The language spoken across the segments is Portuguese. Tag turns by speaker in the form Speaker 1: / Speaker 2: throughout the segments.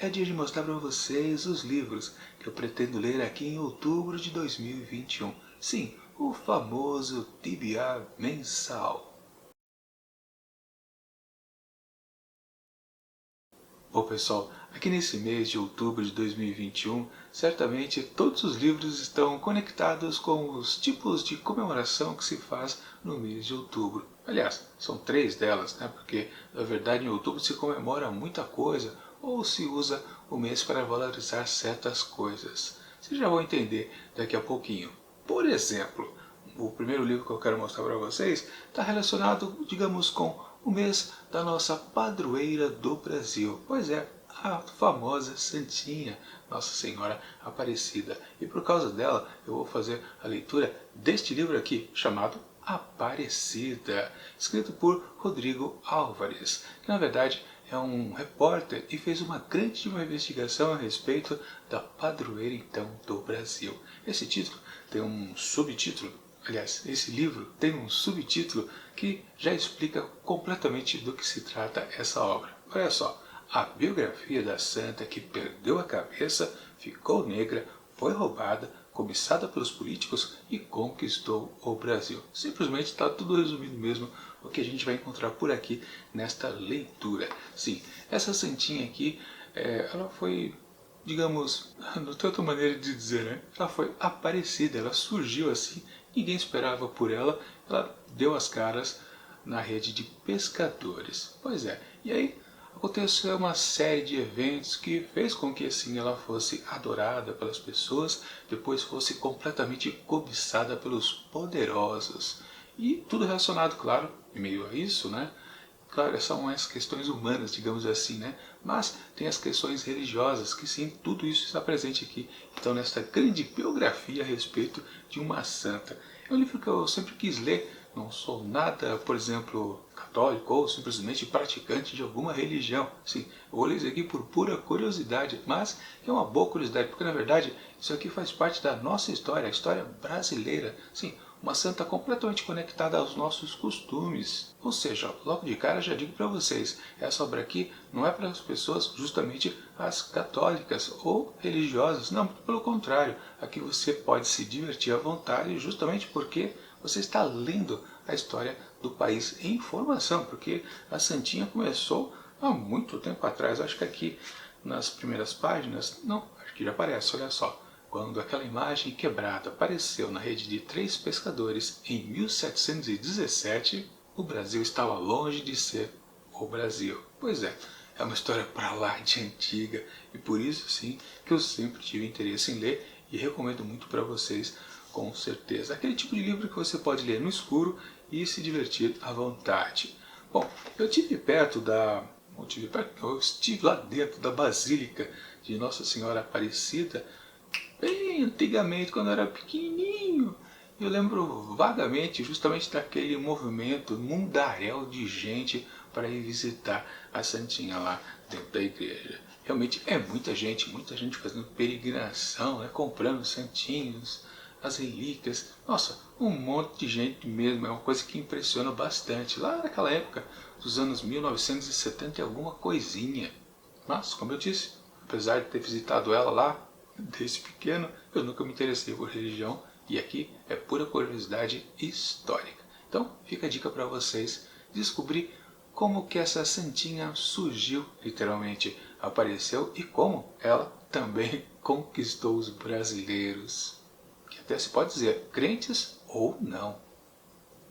Speaker 1: é dia de mostrar para vocês os livros que eu pretendo ler aqui em outubro de 2021. Sim, o famoso TBR mensal. Bom pessoal, aqui nesse mês de outubro de 2021, certamente todos os livros estão conectados com os tipos de comemoração que se faz no mês de outubro. Aliás, são três delas, né? Porque na verdade em outubro se comemora muita coisa ou se usa o mês para valorizar certas coisas. Vocês já vão entender daqui a pouquinho. Por exemplo, o primeiro livro que eu quero mostrar para vocês está relacionado, digamos, com o mês da nossa padroeira do Brasil. Pois é, a famosa Santinha, Nossa Senhora Aparecida. E por causa dela eu vou fazer a leitura deste livro aqui, chamado Aparecida, escrito por Rodrigo Álvares, que na verdade é um repórter e fez uma grande investigação a respeito da padroeira então do Brasil. Esse título tem um subtítulo. Aliás, esse livro tem um subtítulo que já explica completamente do que se trata essa obra. Olha só, a biografia da santa que perdeu a cabeça, ficou negra, foi roubada, cobiçada pelos políticos e conquistou o Brasil. Simplesmente está tudo resumido mesmo o que a gente vai encontrar por aqui nesta leitura. Sim, essa santinha aqui, ela foi, digamos, não tem outra maneira de dizer, né? Ela foi aparecida, ela surgiu assim, ninguém esperava por ela, ela deu as caras na rede de pescadores. Pois é, e aí aconteceu uma série de eventos que fez com que assim ela fosse adorada pelas pessoas, depois fosse completamente cobiçada pelos poderosos. E tudo relacionado, claro, em meio a isso, né? Claro, são as questões humanas, digamos assim, né? Mas tem as questões religiosas, que sim, tudo isso está presente aqui. Então, nesta grande biografia a respeito de uma santa. É um livro que eu sempre quis ler. Não sou nada, por exemplo, católico ou simplesmente praticante de alguma religião. Sim, eu vou ler isso aqui por pura curiosidade, mas é uma boa curiosidade, porque na verdade isso aqui faz parte da nossa história, a história brasileira. Sim, uma santa completamente conectada aos nossos costumes. Ou seja, logo de cara já digo para vocês, essa obra aqui não é para as pessoas justamente as católicas ou religiosas, não, pelo contrário, aqui você pode se divertir à vontade justamente porque você está lendo a história do país em formação, porque a santinha começou há muito tempo atrás, acho que aqui nas primeiras páginas, não, acho que já aparece, olha só. Quando aquela imagem quebrada apareceu na rede de 3 pescadores em 1717, o Brasil estava longe de ser o Brasil. Pois é uma história para lá de antiga e por isso sim que eu sempre tive interesse em ler e recomendo muito para vocês com certeza. Aquele tipo de livro que você pode ler no escuro e se divertir à vontade. Bom, eu estive eu estive lá dentro da Basílica de Nossa Senhora Aparecida bem antigamente, quando eu era pequenininho. Eu lembro vagamente justamente daquele movimento mundaréu de gente para ir visitar a Santinha lá dentro da igreja. Realmente é muita gente fazendo peregrinação, né, comprando santinhos, as relíquias. Nossa, um monte de gente mesmo, é uma coisa que impressiona bastante. Lá naquela época, dos anos 1970 e alguma coisinha. Mas, como eu disse, apesar de ter visitado ela lá, desde pequeno, eu nunca me interessei por religião e aqui é pura curiosidade histórica. Então, fica a dica para vocês descobrir como que essa santinha surgiu, literalmente apareceu e como ela também conquistou os brasileiros. Que até se pode dizer, crentes ou não.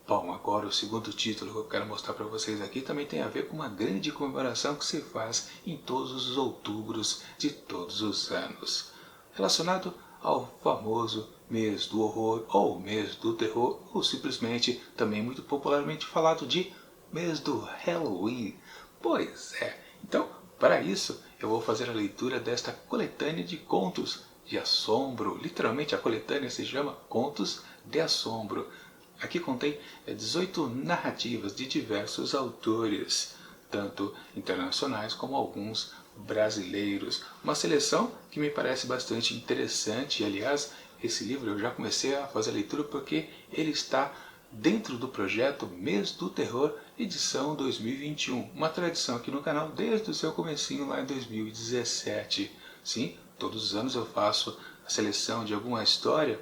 Speaker 1: Bom, agora o segundo título que eu quero mostrar para vocês aqui também tem a ver com uma grande comemoração que se faz em todos os outubros de todos os anos, relacionado ao famoso mês do horror ou mês do terror, ou simplesmente também muito popularmente falado de mês do Halloween. Pois é, então para isso eu vou fazer a leitura desta coletânea de contos de assombro. Literalmente a coletânea se chama Contos de Assombro. Aqui contém 18 narrativas de diversos autores, tanto internacionais como alguns brasileiros. Uma seleção que me parece bastante interessante. E, aliás, esse livro eu já comecei a fazer a leitura porque ele está dentro do projeto Mês do Terror, edição 2021. Uma tradição aqui no canal desde o seu comecinho lá em 2017. Sim, todos os anos eu faço a seleção de alguma história.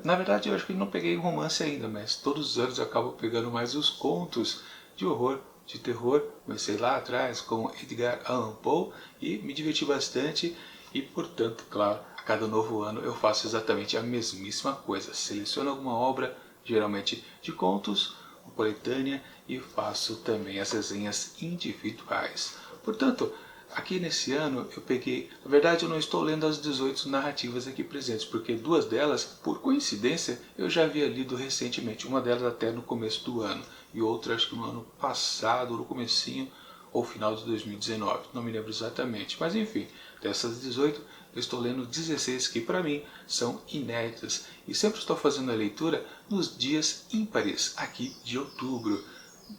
Speaker 1: Na verdade eu acho que não peguei romance ainda, mas todos os anos eu acabo pegando mais os contos de horror, de terror. Comecei lá atrás com Edgar Allan Poe e me diverti bastante e, portanto, claro, a cada novo ano eu faço exatamente a mesmíssima coisa. Seleciono alguma obra, geralmente de contos, ou coletânea, e faço também as resenhas individuais. Portanto, aqui nesse ano eu peguei, na verdade eu não estou lendo as 18 narrativas aqui presentes, porque duas delas, por coincidência, eu já havia lido recentemente, uma delas até no começo do ano, e outra acho que no ano passado, no comecinho ou final de 2019, não me lembro exatamente, mas enfim, dessas 18 eu estou lendo 16 que para mim são inéditas, e sempre estou fazendo a leitura nos dias ímpares aqui de outubro.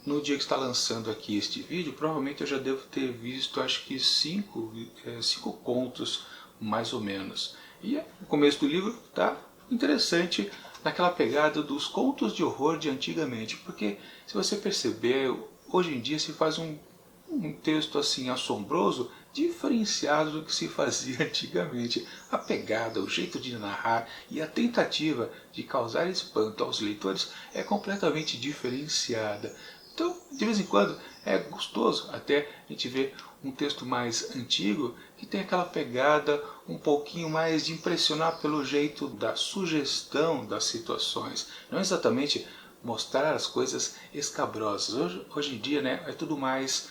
Speaker 1: No dia que está lançando aqui este vídeo, provavelmente eu já devo ter visto, acho que cinco contos, mais ou menos. E o começo do livro está interessante, naquela pegada dos contos de horror de antigamente. Porque, se você perceber, hoje em dia se faz um texto assim assombroso, diferenciado do que se fazia antigamente. A pegada, o jeito de narrar e a tentativa de causar espanto aos leitores é completamente diferenciada. Então, de vez em quando, é gostoso até a gente ver um texto mais antigo que tem aquela pegada um pouquinho mais de impressionar pelo jeito da sugestão das situações. Não exatamente mostrar as coisas escabrosas. Hoje em dia, né, é tudo mais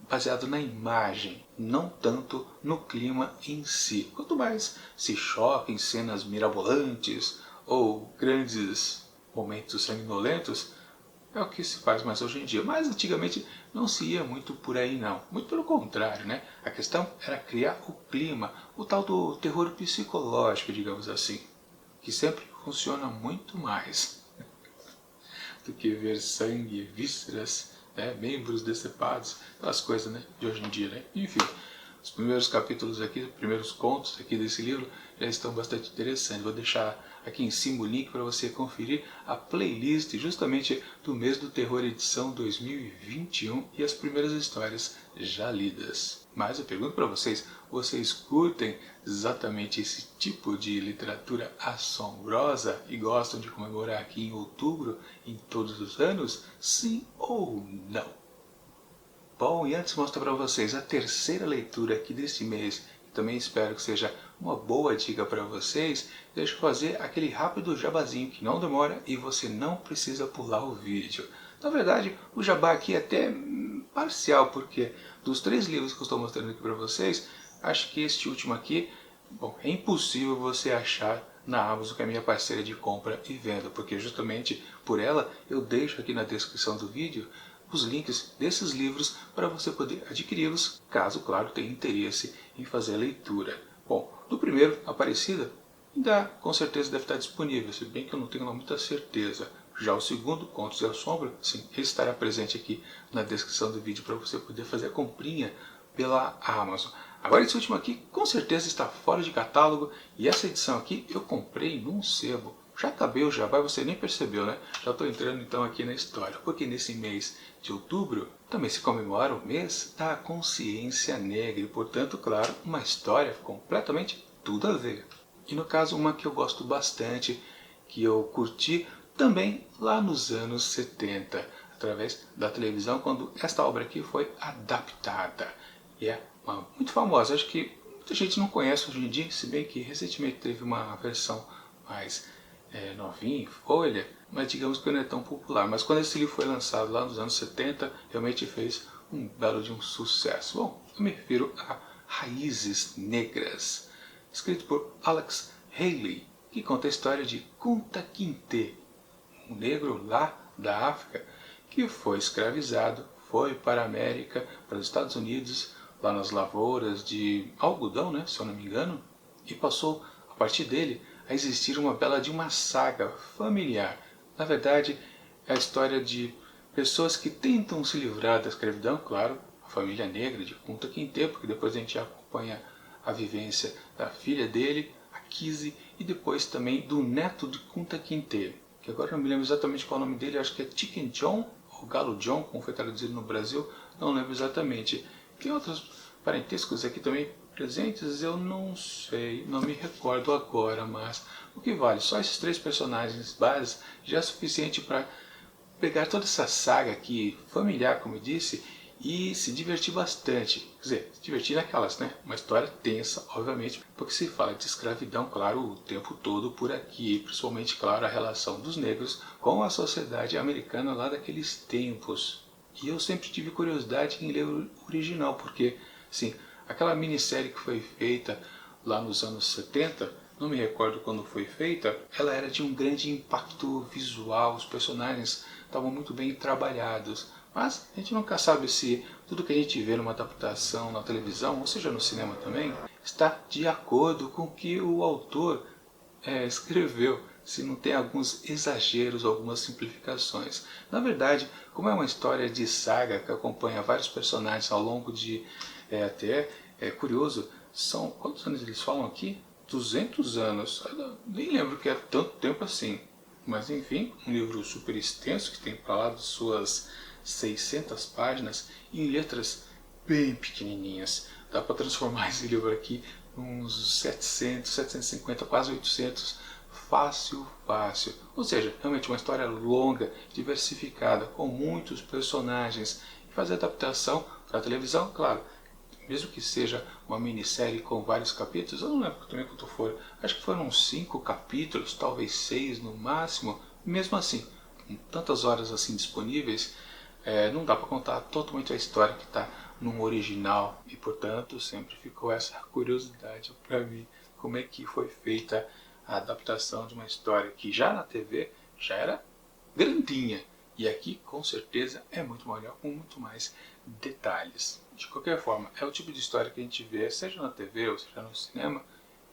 Speaker 1: baseado na imagem, não tanto no clima em si. Quanto mais se choca em cenas mirabolantes ou grandes momentos sanguinolentos, é o que se faz mais hoje em dia. Mas antigamente não se ia muito por aí não. Muito pelo contrário, né? A questão era criar o clima, o tal do terror psicológico, digamos assim, que sempre funciona muito mais do que ver sangue, vísceras, né? Membros decepados, aquelas coisas, né? De hoje em dia, né? Enfim, os primeiros capítulos aqui, os primeiros contos aqui desse livro já estão bastante interessantes. Vou deixar aqui em cima o link para você conferir a playlist justamente do Mês do Terror edição 2021 e as primeiras histórias já lidas. Mas eu pergunto para vocês, vocês curtem exatamente esse tipo de literatura assombrosa e gostam de comemorar aqui em outubro, em todos os anos? Sim ou não? Bom, e antes de mostrar para vocês a terceira leitura aqui desse mês, que também espero que seja uma boa dica para vocês, deixa eu fazer aquele rápido jabazinho que não demora e você não precisa pular o vídeo. Na verdade, o jabá aqui é até parcial, porque dos 3 livros que eu estou mostrando aqui para vocês, acho que este último aqui, bom, é impossível você achar na Amazon, que é a minha parceira de compra e venda, porque justamente por ela eu deixo aqui na descrição do vídeo os links desses livros para você poder adquiri-los, caso, claro, tenha interesse em fazer a leitura. Bom, do primeiro, Aparecida, ainda com certeza deve estar disponível, se bem que eu não tenho muita certeza. Já o segundo, Contos e Assombro, sim, ele estará presente aqui na descrição do vídeo para você poder fazer a comprinha pela Amazon. Agora esse último aqui com certeza está fora de catálogo e essa edição aqui eu comprei num sebo. Já acabei o jabá e você nem percebeu, né? Já estou entrando então aqui na história, porque nesse mês de outubro também se comemora o mês da consciência negra e, portanto, claro, uma história completamente tudo a ver. E no caso, uma que eu gosto bastante, que eu curti também lá nos anos 70, através da televisão, quando esta obra aqui foi adaptada. E é muito famosa, acho que muita gente não conhece hoje em dia, se bem que recentemente teve uma versão mais novinha, folha, mas digamos que não é tão popular. Mas quando esse livro foi lançado lá nos anos 70, realmente fez um belo de um sucesso. Bom, eu me refiro a Raízes Negras, escrito por Alex Haley, que conta a história de Kunta Kinte, um negro lá da África que foi escravizado, foi para a América, para os Estados Unidos, lá nas lavouras de algodão, né, se eu não me engano, e passou, a partir dele, a existir uma bela de uma saga familiar. Na verdade, é a história de pessoas que tentam se livrar da escravidão, claro, a família negra de Kunta Kinte, porque depois a gente acompanha a vivência da filha dele, a Kizzy, e depois também do neto de Kunta Kinte. que agora não me lembro exatamente qual é o nome dele, acho que é Chicken John, ou Galo John, como foi traduzido no Brasil, não lembro exatamente. Tem outros parentescos aqui também presentes, eu não sei, não me recordo agora, mas o que vale, só esses 3 personagens bases já é suficiente para pegar toda essa saga aqui, familiar, como eu disse, e se divertir bastante. Quer dizer, se divertir naquelas, né? Uma história tensa, obviamente, porque se fala de escravidão, claro, o tempo todo por aqui, principalmente, claro, a relação dos negros com a sociedade americana lá daqueles tempos. E eu sempre tive curiosidade em ler o original, porque, assim, aquela minissérie que foi feita lá nos anos 70, não me recordo quando foi feita, ela era de um grande impacto visual, os personagens estavam muito bem trabalhados. Mas a gente nunca sabe se tudo que a gente vê numa adaptação na televisão, ou seja no cinema também, está de acordo com o que o autor escreveu, se não tem alguns exageros, algumas simplificações. Na verdade, como é uma história de saga que acompanha vários personagens ao longo de até, é curioso, são quantos anos eles falam aqui? 200 anos. Eu nem lembro que é tanto tempo assim. Mas enfim, um livro super extenso que tem para lá de suas 600 páginas em letras bem pequenininhas. Dá para transformar esse livro aqui em uns 700, 750, quase 800. Fácil, fácil. Ou seja, realmente uma história longa, diversificada, com muitos personagens. E fazer adaptação para a televisão, claro, mesmo que seja uma minissérie com vários capítulos, eu não lembro também quanto for, acho que foram 5 capítulos, talvez 6 no máximo, mesmo assim, com tantas horas assim disponíveis, não dá para contar totalmente a história que está no original, e portanto sempre ficou essa curiosidade para mim, como é que foi feita a adaptação de uma história que já na TV já era grandinha, e aqui com certeza é muito maior, com muito mais detalhes. De qualquer forma, é o tipo de história que a gente vê, seja na TV ou seja no cinema,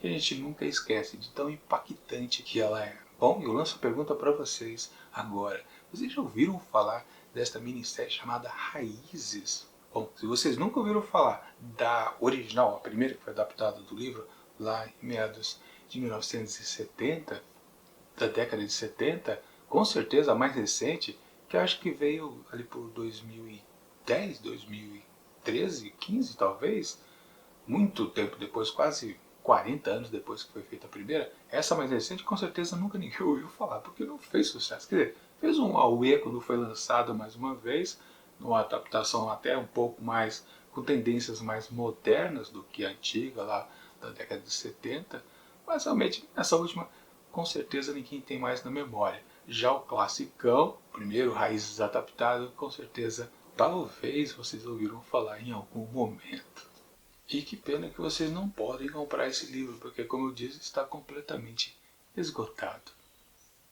Speaker 1: que a gente nunca esquece de tão impactante que ela é. Bom, eu lanço a pergunta para vocês agora. Vocês já ouviram falar desta minissérie chamada Raízes? Bom, se vocês nunca ouviram falar da original, a primeira que foi adaptada do livro, lá em meados de 1970, da década de 70, com certeza a mais recente, que eu acho que veio ali por 2010, 2013, 15 talvez, muito tempo depois, quase 40 anos depois que foi feita a primeira, essa mais recente com certeza nunca ninguém ouviu falar, porque não fez sucesso. Quer dizer, fez um auê quando foi lançado mais uma vez, numa adaptação até um pouco mais, com tendências mais modernas do que a antiga lá da década de 70, mas realmente essa última com certeza ninguém tem mais na memória. Já o classicão, primeiro Raízes adaptado, com certeza talvez vocês ouviram falar em algum momento. E que pena que vocês não podem comprar esse livro, porque como eu disse, está completamente esgotado.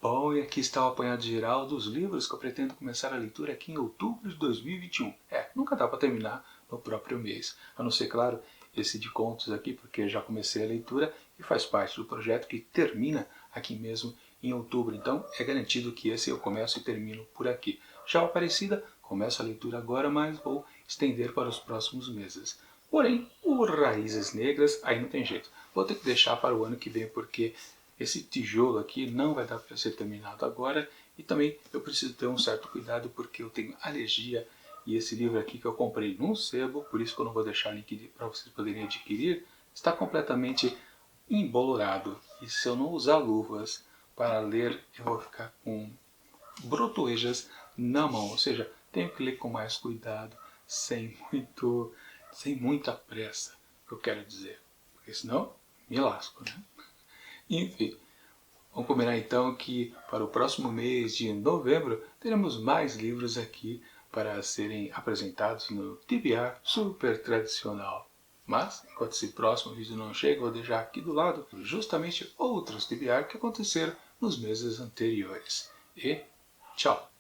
Speaker 1: Bom, e aqui está o apanhado geral dos livros que eu pretendo começar a leitura aqui em outubro de 2021. Nunca dá para terminar no próprio mês, a não ser, claro, esse de contos aqui, porque já comecei a leitura e faz parte do projeto que termina aqui mesmo em outubro. Então é garantido que esse eu começo e termino por aqui. Já o Aparecida, começo a leitura agora, mas vou estender para os próximos meses. Porém, o Raízes Negras, aí não tem jeito. Vou ter que deixar para o ano que vem, porque esse tijolo aqui não vai dar para ser terminado agora. E também eu preciso ter um certo cuidado, porque eu tenho alergia. E esse livro aqui que eu comprei num sebo, por isso que eu não vou deixar o link para vocês poderem adquirir, está completamente embolorado. E se eu não usar luvas para ler, eu vou ficar com brotoejas na mão. Ou seja, tenho que ler com mais cuidado, sem muita pressa, que eu quero dizer. Porque senão, me lasco, né? Enfim, vamos combinar então que para o próximo mês de novembro teremos mais livros aqui para serem apresentados no TBR Super Tradicional. Mas, enquanto esse próximo vídeo não chega, eu vou deixar aqui do lado justamente outros TBR que aconteceram nos meses anteriores. E tchau!